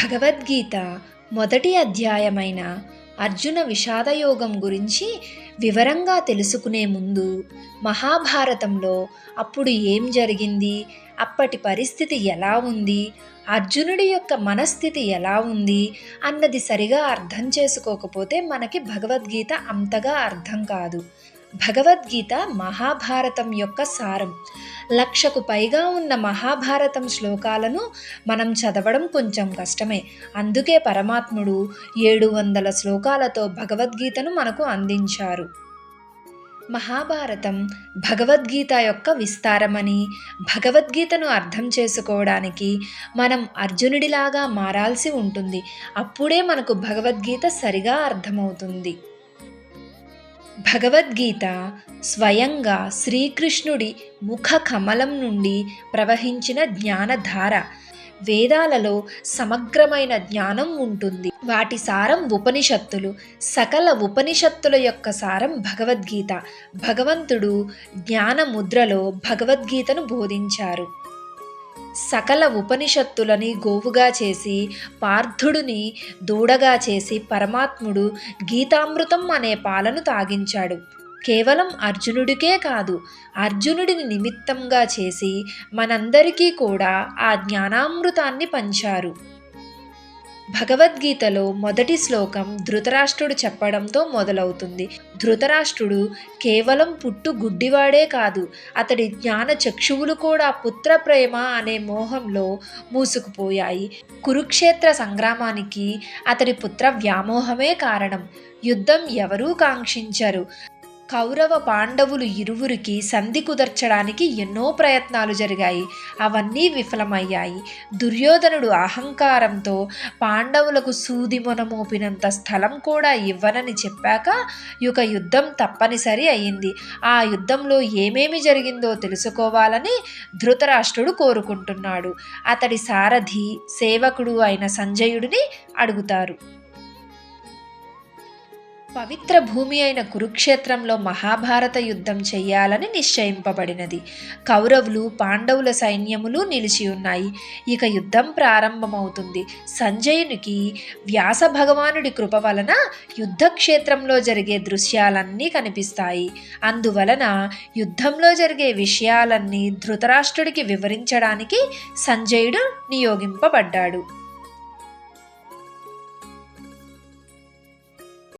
భగవద్గీత మొదటి అధ్యాయమైన అర్జున విషాదయోగం గురించి వివరంగా తెలుసుకునే ముందు మహాభారతంలో అప్పుడు ఏం జరిగింది, అప్పటి పరిస్థితి ఎలా ఉంది, అర్జునుడి యొక్క మనస్థితి ఎలా ఉంది అన్నది సరిగా అర్థం చేసుకోకపోతే మనకి భగవద్గీత అంతగా అర్థం కాదు. భగవద్గీత మహాభారతం యొక్క సారం. 1,00,000కు పైగా ఉన్న మహాభారతం శ్లోకాలను మనం చదవడం కొంచెం కష్టమే. అందుకే పరమాత్ముడు 700 శ్లోకాలతో భగవద్గీతను మనకు అందించారు. మహాభారతం భగవద్గీత యొక్క విస్తారమని, భగవద్గీతను అర్థం చేసుకోవడానికి మనం అర్జునుడిలాగా మారాల్సి ఉంటుంది. అప్పుడే మనకు భగవద్గీత సరిగా అర్థమవుతుంది. భగవద్గీత స్వయంగా శ్రీకృష్ణుడి ముఖ కమలం నుండి ప్రవహించిన జ్ఞానధార. వేదాలలో సమగ్రమైన జ్ఞానం ఉంటుంది. వాటి సారం ఉపనిషత్తులు. సకల ఉపనిషత్తుల యొక్క సారం భగవద్గీత. భగవంతుడు జ్ఞానముద్రలో భగవద్గీతను బోధించారు. సకల ఉపనిషత్తులని గోవుగా చేసి, పార్థుడిని దూడగా చేసి పరమాత్ముడు గీతామృతం అనే పాలను తాగించాడు. కేవలం అర్జునుడికే కాదు, అర్జునుడిని నిమిత్తంగా చేసి మనందరికీ కూడా ఆ జ్ఞానామృతాన్ని పంచారు. భగవద్గీతలో మొదటి శ్లోకం ధృతరాష్ట్రుడు చెప్పడంతో మొదలవుతుంది. ధృతరాష్ట్రుడు కేవలం పుట్టు గుడ్డివాడే కాదు, అతడి జ్ఞాన చక్షువులు కూడా పుత్ర ప్రేమ అనే మోహంలో మూసుకుపోయాయి. కురుక్షేత్ర సంగ్రామానికి అతడి పుత్ర వ్యామోహమే కారణం. యుద్ధం ఎవరూ కాంక్షించరు. కౌరవ పాండవులు ఇరువురికి సంధి కుదర్చడానికి ఎన్నో ప్రయత్నాలు జరిగాయి. అవన్నీ విఫలమయ్యాయి. దుర్యోధనుడు అహంకారంతో పాండవులకు సూది మొనమోపినంత స్థలం కూడా ఇవ్వనని చెప్పాక ఇక యుద్ధం తప్పనిసరి అయింది. ఆ యుద్ధంలో ఏమేమి జరిగిందో తెలుసుకోవాలని ధృతరాష్ట్రుడు కోరుకుంటున్నాడు. అతడి సారథి సేవకుడు అయిన సంజయుడిని అడుగుతారు. పవిత్ర భూమి అయిన కురుక్షేత్రంలో మహాభారత యుద్ధం చెయ్యాలని నిశ్చయింపబడినది. కౌరవులు పాండవుల సైన్యములు నిలిచి ఉన్నాయి. ఇక యుద్ధం ప్రారంభమవుతుంది. సంజయునికి వ్యాస భగవానుడి కృప వలన యుద్ధక్షేత్రంలో జరిగే దృశ్యాలన్నీ కనిపిస్తాయి. అందువలన యుద్ధంలో జరిగే విషయాలన్నీ ధృతరాష్ట్రుడికి వివరించడానికి సంజయుడు నియోగింపబడ్డాడు.